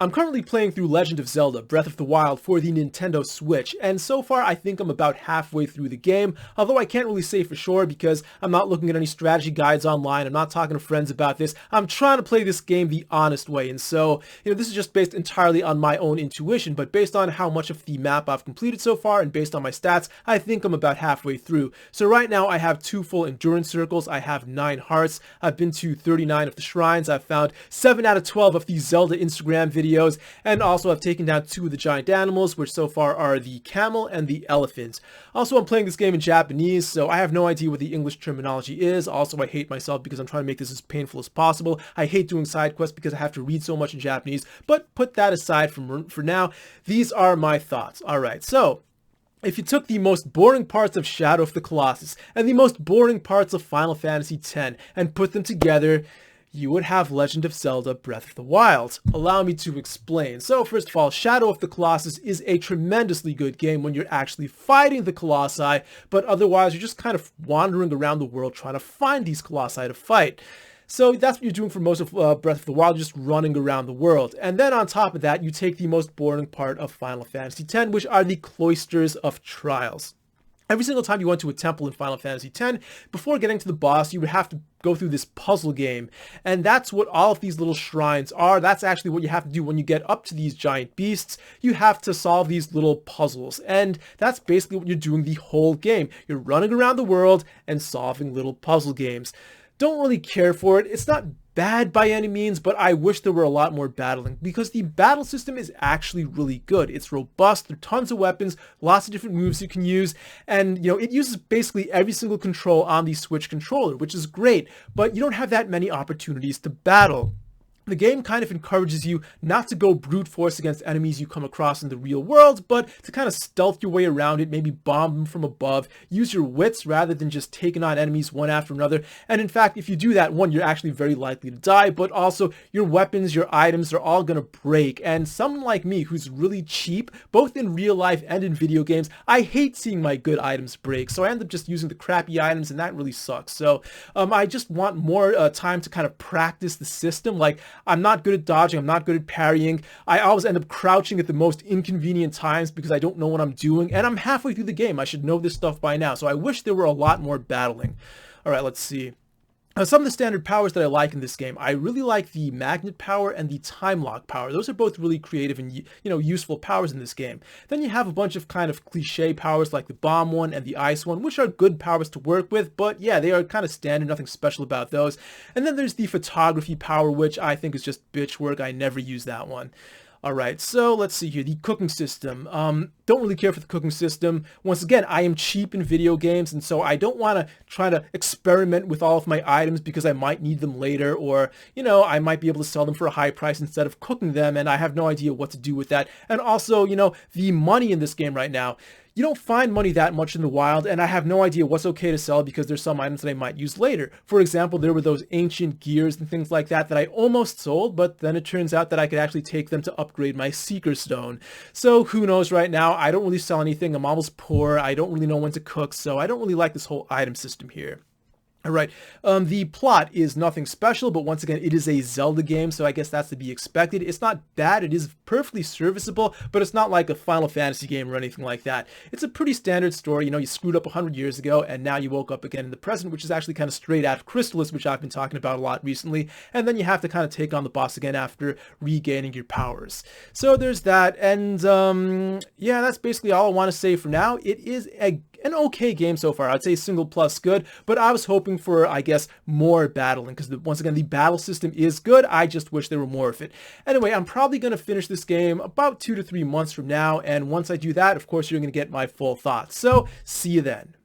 I'm currently playing through Legend of Zelda Breath of the Wild for the Nintendo Switch, and so far I think I'm about halfway through the game, although I can't really say for sure because I'm not looking at any strategy guides online, I'm not talking to friends about this. I'm trying to play this game the honest way, and so, this is just based entirely on my own intuition, but based on how much of the map I've completed so far and based on my stats, I think I'm about halfway through. So right now I have 2 full endurance circles, I have 9 hearts, I've been to 39 of the shrines, I've found 7 out of 12 of the Zelda Instagram videos, and also I've taken down 2 of the giant animals, which so far are the camel and the elephant. Also, I'm playing this game in Japanese, so I have no idea what the English terminology is. Also, I hate myself because I'm trying to make this as painful as possible. I hate doing side quests because I have to read so much in Japanese, but put that aside for now. These are my thoughts. Alright, so if you took the most boring parts of Shadow of the Colossus and the most boring parts of Final Fantasy X and put them together, you would have Legend of Zelda Breath of the Wild. Allow me to explain. So first of all, Shadow of the Colossus is a tremendously good game when you're actually fighting the Colossi, but otherwise you're just kind of wandering around the world trying to find these Colossi to fight. So that's what you're doing for most of Breath of the Wild, just running around the world. And then on top of that, you take the most boring part of Final Fantasy X, which are the Cloisters of Trials. Every single time you went to a temple in Final Fantasy X, before getting to the boss, you would have to go through this puzzle game. And that's what all of these little shrines are. That's actually what you have to do when you get up to these giant beasts. You have to solve these little puzzles. And that's basically what you're doing the whole game. You're running around the world and solving little puzzle games. Don't really care for it. It's not bad by any means, but I wish there were a lot more battling because the battle system is actually really good. It's robust, there are tons of weapons, lots of different moves you can use, and it uses basically every single control on the Switch controller, which is great, but you don't have that many opportunities to battle. The game kind of encourages you not to go brute force against enemies you come across in the real world, but to kind of stealth your way around it, maybe bomb them from above, use your wits rather than just taking on enemies one after another. And in fact, if you do that, one, you're actually very likely to die, but also your weapons, your items are all going to break. And someone like me who's really cheap, both in real life and in video games, I hate seeing my good items break. So I end up just using the crappy items, and that really sucks. So I just want more time to kind of practice the system. Like, I'm not good at dodging, I'm not good at parrying. I always end up crouching at the most inconvenient times because I don't know what I'm doing, and I'm halfway through the game. I should know this stuff by now, so I wish there were a lot more battling. Alright, let's see. Some of the standard powers that I like in this game, I really like the magnet power and the time lock power. Those are both really creative and useful powers in this game. Then you have a bunch of kind of cliche powers like the bomb one and the ice one, which are good powers to work with, but yeah, they are kind of standard, nothing special about those. And then there's the photography power, which I think is just bitch work. I never use that one. Alright, so let's see here, the cooking system. Don't really care for the cooking system. Once again, I am cheap in video games, and so I don't want to try to experiment with all of my items because I might need them later, or, I might be able to sell them for a high price instead of cooking them, and I have no idea what to do with that. And also, the money in this game right now, you don't find money that much in the wild, and I have no idea what's okay to sell because there's some items that I might use later. For example, there were those ancient gears and things like that I almost sold, but then it turns out that I could actually take them to upgrade my Seeker Stone. So who knows right now? I don't really sell anything. I'm almost poor. I don't really know when to cook, so I don't really like this whole item system here. Alright, the plot is nothing special, but once again, it is a Zelda game, so I guess that's to be expected. It's not bad, it is perfectly serviceable, but it's not like a Final Fantasy game or anything like that. It's a pretty standard story. You screwed up 100 years ago, and now you woke up again in the present, which is actually kind of straight out of Chrysalis, which I've been talking about a lot recently, and then you have to kind of take on the boss again after regaining your powers. So there's that, and yeah, that's basically all I want to say for now. It is an okay game so far. I'd say single plus good, but I was hoping for, I guess, more battling because once again, the battle system is good. I just wish there were more of it. Anyway, I'm probably going to finish this game about 2 to 3 months from now, and once I do that, of course, you're going to get my full thoughts. So, see you then.